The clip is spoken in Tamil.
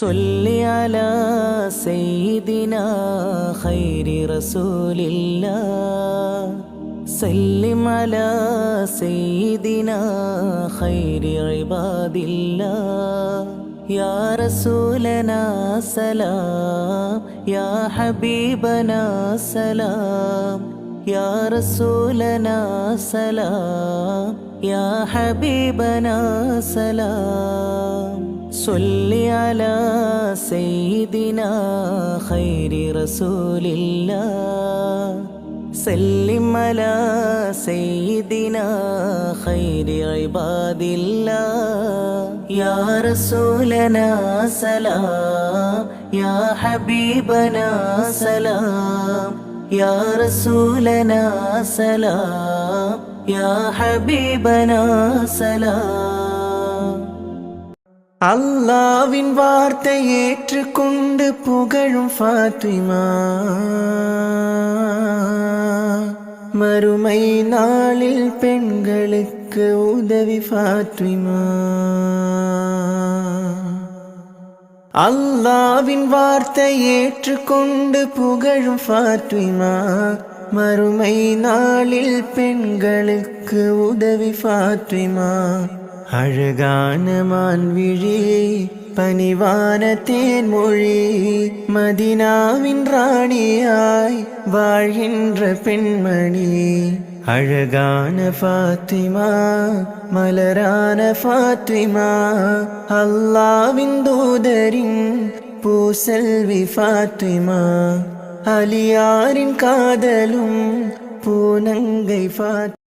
صلي على سيدنا خير رسول الله سلم على سيدنا خير عباد الله يا رسولنا سلام يا حبيبنا سلام يا رسولنا سلام يا حبيبنا سلام صل على سيدنا خير رسول الله سلم على سيدنا خير عباد الله يا رسولنا سلام يا حبيبنا سلام يا رسولنا سلام يا حبيبنا سلام அல்லாவின் வார்த்தை ஏற்றுக்கொண்டு புகழும் ஃபாத்திமா மறுமை நாளில் பெண்களுக்கு உதவி ஃபாத்திமா அல்லாவின் வார்த்தை ஏற்றுக்கொண்டு புகழும் ஃபாத்திமா மறுமை நாளில் பெண்களுக்கு உதவி ஃபாத்திமா அழகான மான்விழி பணிவான தேன்மொழி மதினாவின் ராணியாய் வாழ்கின்ற பெண்மணி அழகான ஃபாத்திமா மலரான ஃபாத்திமா அல்லாவின் தூதரின் பூசெல்வி ஃபாத்திமா அலியாரின் காதலும் பூனங்கை ஃபாத்திமா